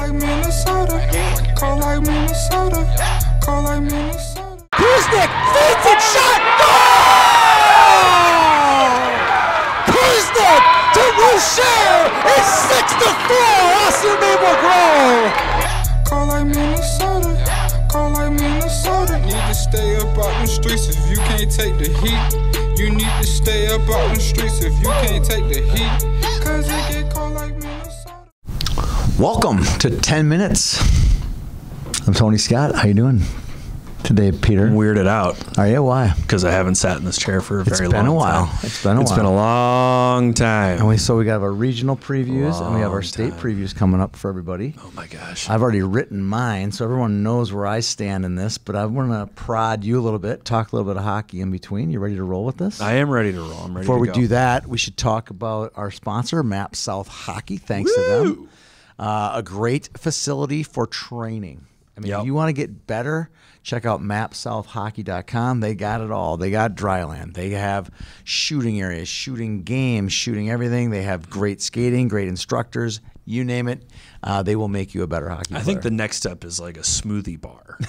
like Minnesota. Cold like Minnesota. Cold like Minnesota. Kuznick feeds it, shot, goal! Kuznick to Boucher. It's 6-4. Austin Maple Grove. Cold like Minnesota. Cold like Minnesota. Need to stay up out in the streets if you can't take the heat. You need to stay up out in the streets if you can't take the heat. Cause it get cold like Minnesota. Welcome to 10 Minutes. I'm Tony Scott. How you doing today, Peter? I'm weirded out. Are you? Why? Because I haven't sat in this chair for a very long time. It's been a while. It's been a long time. And we got our regional previews and we have our state previews coming up for everybody. Oh my gosh. I've already written mine, so everyone knows where I stand in this, but I want to prod you a little bit, talk a little bit of hockey in between. You ready to roll with this? I am ready to roll. I'm ready Before to we go. do that, we should talk about our sponsor, Map South Hockey. Thanks to them. A great facility for training. I mean, if you want to get better, check out mapsouthhockey.com. They got it all. They got dryland. They have shooting areas, shooting games, shooting everything. They have great skating, great instructors. You name it, they will make you a better hockey player. I think the next step is like a smoothie bar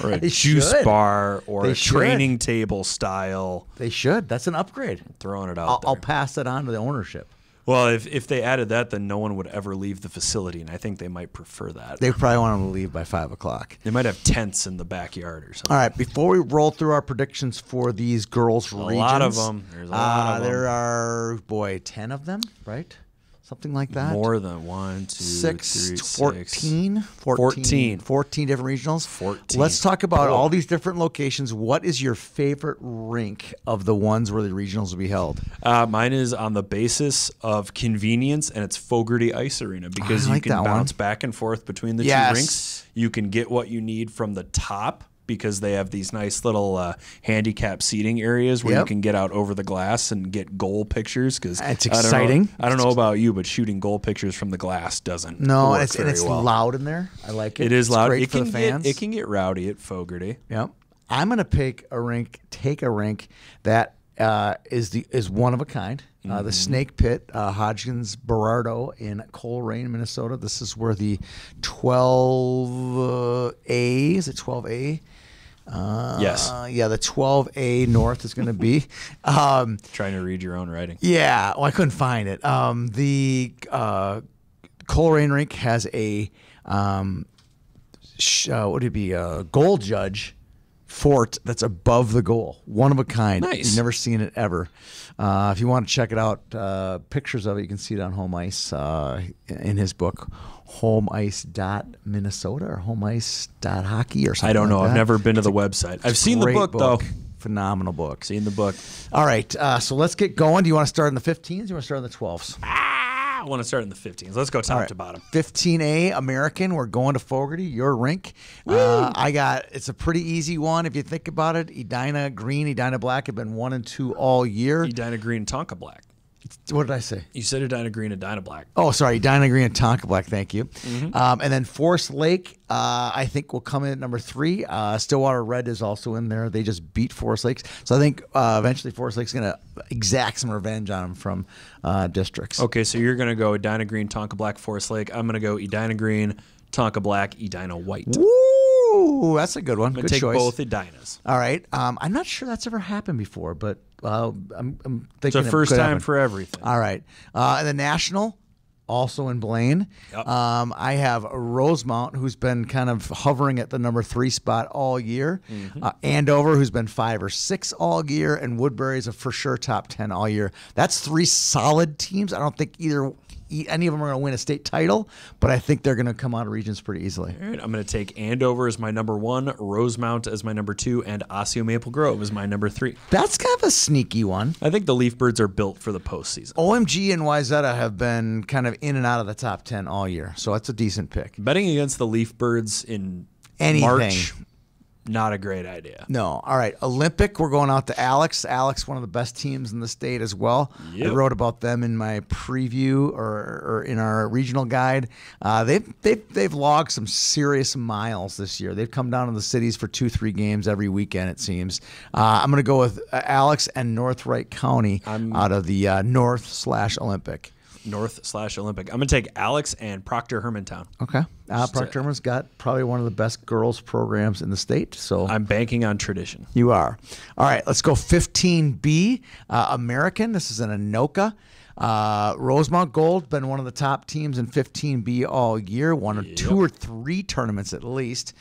or a They juice should. bar or They a should. training table style. They should. That's an upgrade. Throwing it out I'll there. pass that on to the ownership. Well, if they added that, then no one would ever leave the facility, and I think they might prefer that. They probably want them to leave by 5 o'clock. They might have tents in the backyard or something. All right, before we roll through our predictions for these girls' regions. A lot of them. There's a lot of them. There are, 10 of them, right? Something like that. More than 1, 2, 6, 3, 14, 14. 14 different regionals. 14. Let's talk about all these different locations. What is your favorite rink of the ones where the regionals will be held? Mine is on the basis of convenience, and it's Fogarty Ice Arena because I like you can that bounce one. back and forth between the Yes. two rinks. You can get what you need from the top because they have these nice little handicap seating areas where you can get out over the glass and get goal pictures. Because It's exciting. I don't know about you, but shooting goal pictures from the glass doesn't. No, work it's very well. loud in there. I like it. It is It's loud. great It for can the fans. It can get rowdy at Fogarty. Yep. I'm going to take a rink that is one of a kind. The Snake Pit, Hodgkins Berardo in Coleraine, Minnesota. This is where the 12A, is it 12A? Yes. Yeah, the 12A North is going to be. Trying to read your own writing. Yeah, well, I couldn't find it. The Coleraine rink has a what would it be? A goal judge fort that's above the goal, one of a kind. Nice. You've never seen it ever. If you want to check it out, pictures of it, you can see it on Home Ice in his book, homeice.minnesota or homeice.hockey or something. I don't know. like I've that. never been to the website. I've seen the Great book, though. Phenomenal book. Seen the book. All right, so let's get going. Do you want to start in the 15s? Do you want to start in the 12s? I want to start in the 15s. Let's go top to bottom. 15A American. We're going to Fogarty, your rink. It's a pretty easy one if you think about it. Edina Green, Edina Black have been 1 and 2 all year. Edina Green, Tonka Black. What did I say? You said Edina Green, Edina Black. Oh, sorry, Edina Green and Tonka Black. Thank you. And then Forest Lake, I think will come in at number 3. Stillwater Red is also in there. They just beat Forest Lakes, so I think eventually Forest Lake's going to exact some revenge on them from districts. Okay, so you're going to go Edina Green, Tonka Black, Forest Lake. I'm going to go Edina Green, Tonka Black, Edina White. Woo, that's a good one. I'm going Good to take choice. both Edinas. All right. I'm not sure that's ever happened before, but I'm It's thinking a first it could time happen. for everything. All right. And the National, also in Blaine. Yep. I have Rosemount, who's been kind of hovering at the number 3 spot all year. Andover, who's been 5 or 6 all year, and Woodbury is a for sure top 10 all year. That's 3 solid teams. I don't think any of them are going to win a state title, but I think they're going to come out of regions pretty easily. All right, I'm going to take Andover as my number 1, Rosemount as my number 2, and Osseo Maple Grove as my number 3. That's kind of a sneaky one. I think the Leafbirds are built for the postseason. OMG and Wayzata have been kind of in and out of the top 10 all year, so that's a decent pick. Betting against the Leafbirds in Anything. March, not a great idea. No. All right. Olympic, we're going out to Alex. Alex, one of the best teams in the state as well. Yep. I wrote about them in my preview or in our regional guide. They've logged some serious miles this year. They've come down to the cities for 2-3 games every weekend, it seems. I'm going to go with Alex and North Wright County out of the North/Olympic. North/Olympic. I'm going to take Alex and Proctor Hermantown. Okay. Proctor Herman's got probably one of the best girls programs in the state. So I'm banking on tradition. You are. All right, let's go 15B, American. This is in Anoka. Rosemount Gold, been one of the top teams in 15B all year. Won 2 or 3 tournaments at least.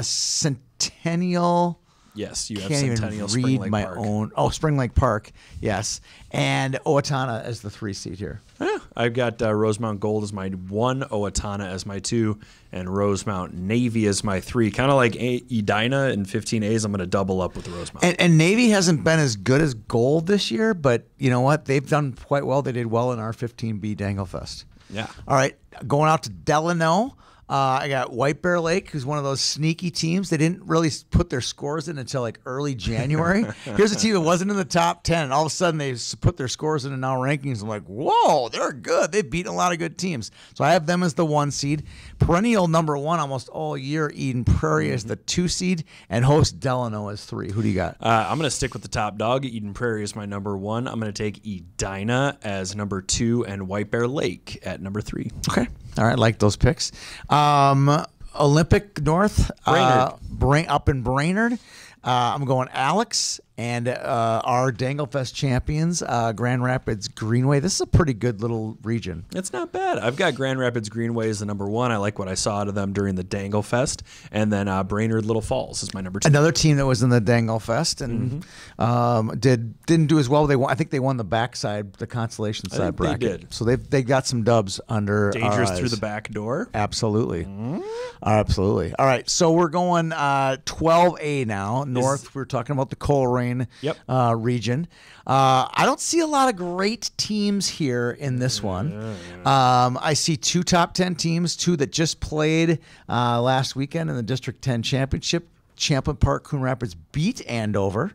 Centennial. Yes, you have Can't Centennial even Spring read Lake my Park. own. Oh, Spring Lake Park. Yes. And Owatonna as the 3 seed here. Yeah, I've got Rosemount Gold as my 1, Owatonna as my 2, and Rosemount Navy as my 3. Kind of like Edina in 15As. I'm going to double up with Rosemount. And Navy hasn't been as good as Gold this year, but you know what? They've done quite well. They did well in our 15B Danglefest. Yeah. All right, going out to Delano. I got White Bear Lake, who's one of those sneaky teams. They didn't really put their scores in until like early January. Here's a team that wasn't in the top 10, and all of a sudden they put their scores in and now rankings. I'm like, whoa, they're good. They've beaten a lot of good teams. So I have them as the 1 seed. Perennial number 1 almost all year, Eden Prairie as the 2 seed, and host Delano as 3. Who do you got? I'm going to stick with the top dog. Eden Prairie is my number 1. I'm going to take Edina as number 2 and White Bear Lake at number 3. Okay. All right, like those picks. Olympic North, up in Brainerd. I'm going Alex and our Danglefest champions, Grand Rapids Greenway. This is a pretty good little region. It's not bad. I've got Grand Rapids Greenway as the number 1. I like what I saw out of them during the Danglefest. And then Brainerd Little Falls is my number 2. Another team that was in the Danglefest and didn't do as well. I think they won the backside, the consolation side bracket. They did. So they got some dubs under Dangerous our eyes. through the back door. Absolutely. Absolutely. All right, so we're going 12A now. North, we're talking about the Coleraine region. I don't see a lot of great teams here in this one. I see 2 top 10 teams, 2 that just played last weekend in the District 10 Championship. Champlain Park Coon Rapids beat Andover.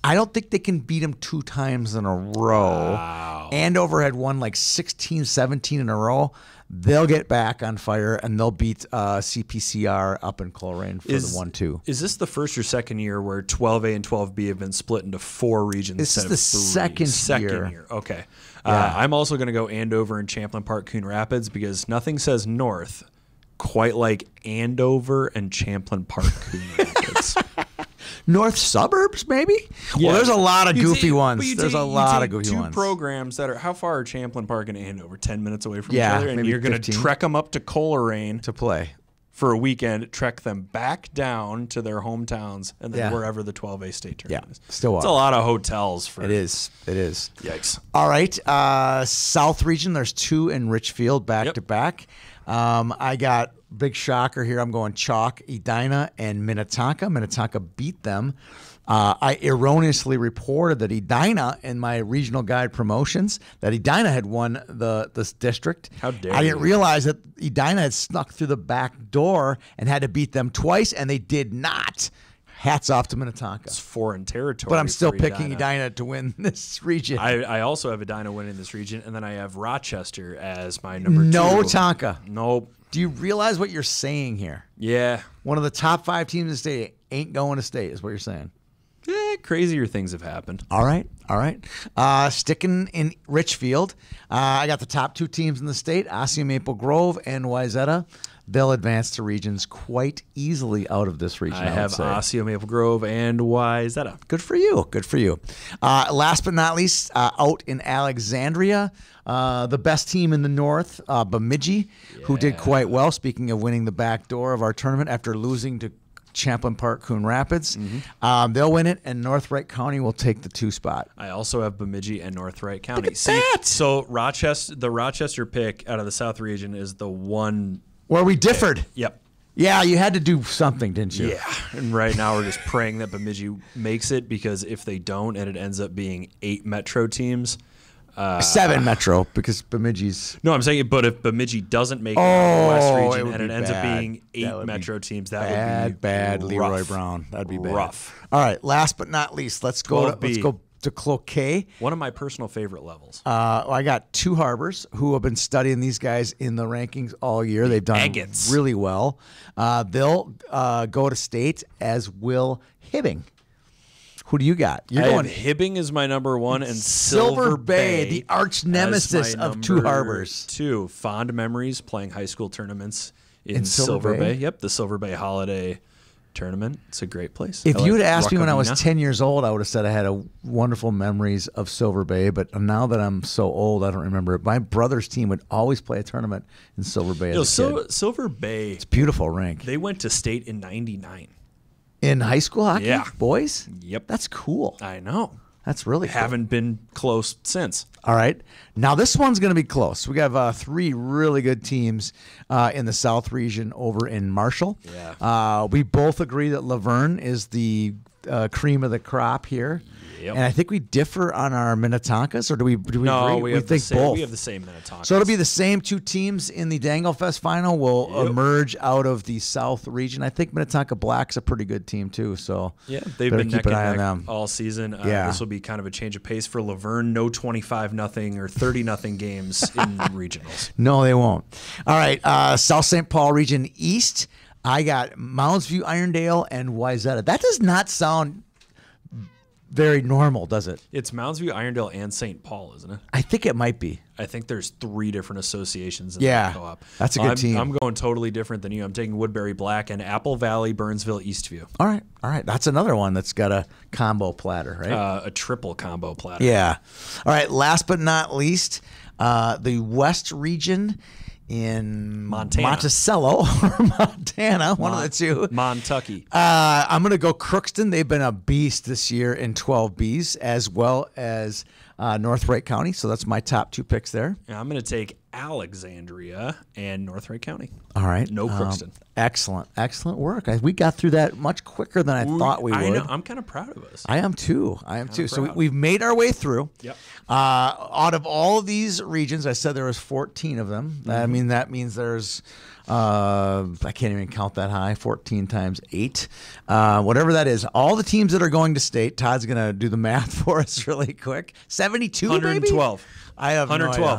I don't think they can beat them 2 times in a row. Wow. Andover had won like 16, 17 in a row. They'll get back on fire, and they'll beat CPCR up in Coleraine for the 1-2. Is this the first or second year where 12A and 12B have been split into 4 regions This instead is the of 3? second year. Okay. Yeah. I'm also going to go Andover and Champlain Park Coon Rapids because nothing says North quite like Andover and Champlain Park Coon Rapids. North suburbs, maybe? Yeah. Well, there's a lot of goofy ones. But There's a lot of goofy 2 ones. programs that are, how far are Champlain Park and Andover? 10 minutes away from Yeah, each other? And maybe you're going to 15. trek them up to Coleraine To play. for a weekend, trek them back down to their hometowns, and then Yeah. wherever the 12A state tournament is. Stillwater. It's a lot of hotels for It is. Yikes. All right. South region, there's 2 in Richfield back to back. I got big shocker here. I'm going Chalk, Edina, and Minnetonka. Minnetonka beat them. I erroneously reported that Edina in my regional guide promotions that Edina had won this district. How dare I didn't you. realize that Edina had snuck through the back door and had to beat them twice, and they did not. Hats off to Minnetonka. It's foreign territory. But I'm still for picking Edina to win this region. I also have Edina winning this region, and then I have Rochester as my number 2. No Tonka. Nope. Do you realize what you're saying here? Yeah. One of the top 5 teams in the state ain't going to state, is what you're saying. Crazier things have happened. All right. Sticking in Richfield, I got the top 2 teams in the state, Osseo Maple Grove and Wayzata. They'll advance to regions quite easily out of this region. I have Osseo Maple Grove and Wayzata. Good for you. Last but not least, out in Alexandria, the best team in the north, Bemidji, who did quite well. Speaking of winning the back door of our tournament after losing to Champlain Park Coon Rapids. They'll win it, and North Wright County will take the 2 spot. I also have Bemidji and North Wright County. Look at that! So the Rochester pick out of the South region is the one Where we differed. Yep. Yeah, you had to do something, didn't you? Yeah. And right now we're just praying that Bemidji makes it, because if they don't and it ends up being 8 Metro teams. 7 Metro, because Bemidji's. No, I'm saying, but if Bemidji doesn't make it in the West region would and it be ends up bad. being 8 That would Metro be teams, that would be bad. rough. Leroy Brown. That'd be bad. Rough. All right. Last but not least, let's go 12B. to Cloquet. One of my personal favorite levels. I got 2 Harbors who have been studying these guys in the rankings all year. They've done Agates. really well. They'll go to state, as will Hibbing. Who do you got? You're I going have Hibbing is my number 1, and Silver Bay, the arch nemesis of Two Harbors. 2. Fond memories playing high school tournaments in Silver Bay. Yep, the Silver Bay Holiday Tournament. It's a great place. If you had asked me when I was 10 years old, I would have said I had wonderful memories of Silver Bay. But now that I'm so old, I don't remember it. My brother's team would always play a tournament in Silver Bay as a kid. Silver Bay. It's a beautiful rink. They went to state in '99. In high school hockey? Yeah. Boys? Yep. That's cool. I know. That's really cool. Haven't been close since. All right. Now, this one's going to be close. We have 3 really good teams in the South region over in Marshall. Yeah. We both agree that Laverne is the cream of the crop here. Yep. And I think we differ on our Minnetonkas, or do we No, agree? we think both. We have the same Minnetonkas. So it'll be the same 2 teams in the Danglefest final will emerge out of the South region. I think Minnetonka Black's a pretty good team too. So yeah, they've been keep neck an eye and on neck them all season. Yeah. This will be kind of a change of pace for Laverne. No 25-0 or 30-0 games in regionals. No, they won't. All right, South St. Paul region East. I got Mounds View, Irondale, and Wayzata. That does not sound very normal, does it? It's Mounds View, Irondale, and St. Paul, isn't it? I think it might be. I think there's 3 different associations in Yeah, that co-op. that's a good team. I'm going totally different than you. I'm taking Woodbury Black and Apple Valley, Burnsville, Eastview. All right. That's another one that's got a combo platter, right? A triple combo platter. Yeah. All right, last but not least, the West region in Montana. Monticello or Montana, one of the two. Montucky. I'm going to go Crookston. They've been a beast this year in 12Bs, as well as North Wright County. So that's my top 2 picks there. And I'm going to take Alexandria and North Wright County. All right. No Crookston. Excellent work. We got through that much quicker than I thought we would. I know. I'm kind of proud of us. I am too. So we've made our way through. Yep. Out of all of these regions, I said there was 14 of them. I mean, that means there's, I can't even count that high, 14 times 8. Whatever that is. All the teams that are going to state, Todd's going to do the math for us really quick. 72, 112. Baby? I have 112.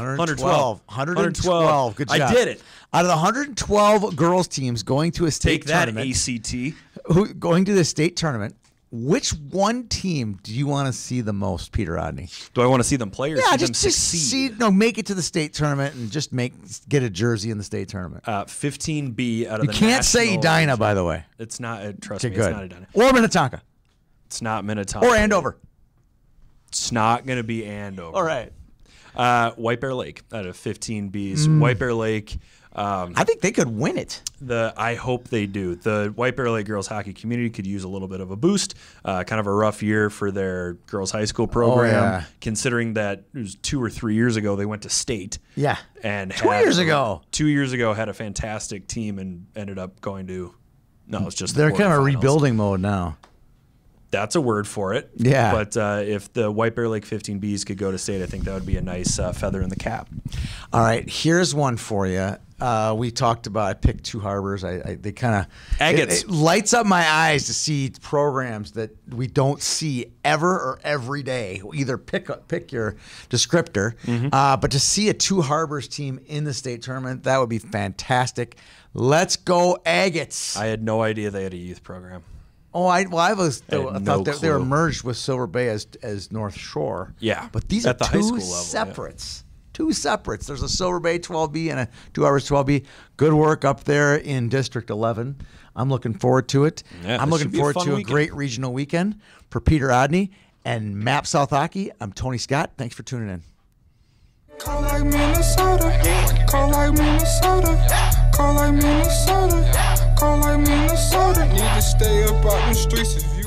112. Good job. I did it. Out of the 112 girls teams going to a state Take that, tournament, ACT. going to the state tournament, which one team do you want to see the most, Peter Rodney? Do I want to see them play or see them just succeed? make it to the state tournament and just get a jersey in the state tournament. 15B out of You the can't say national Edina, region. by the way. It's not. Trust Okay, me, good. it's not Edina. Or Minnetonka. It's not Minnetonka. Or Andover. It's not going to be Andover. All right. White Bear Lake out of 15Bs. White Bear Lake. I think they could win it. I hope they do. The White Bear Lake girls hockey community could use a little bit of a boost. Kind of a rough year for their girls high school program, considering that it was 2 or 3 years ago they went to state. Yeah. And 2 years ago. 2 years ago had a fantastic team and ended up going to. No, it's just They're kind of quarterfinals. rebuilding mode now. That's a word for it. Yeah. But if the White Bear Lake 15Bs could go to state, I think that would be a nice feather in the cap. All right, here's one for you. We talked about. I picked Two Harbors. They kind of Agates. It lights up my eyes to see programs that we don't see ever or every day. Either pick your descriptor, but to see a Two Harbors team in the state tournament, that would be fantastic. Let's go Agates. I had no idea they had a youth program. Oh, I thought no they were clue. merged with Silver Bay as North Shore. Yeah, but these at are the high two school level, yeah. separates. Two separates. There's a Silver Bay 12B and a Two Harbors 12B. Good work up there in District 11. I'm looking forward to it. Yeah, I'm this looking should be a forward fun to weekend. a great regional weekend. For Peter Odney and Map South Hockey, I'm Tony Scott. Thanks for tuning in. Call like Minnesota. Call like Minnesota. Call like Minnesota. Call like Minnesota. Need to stay up out the streets if you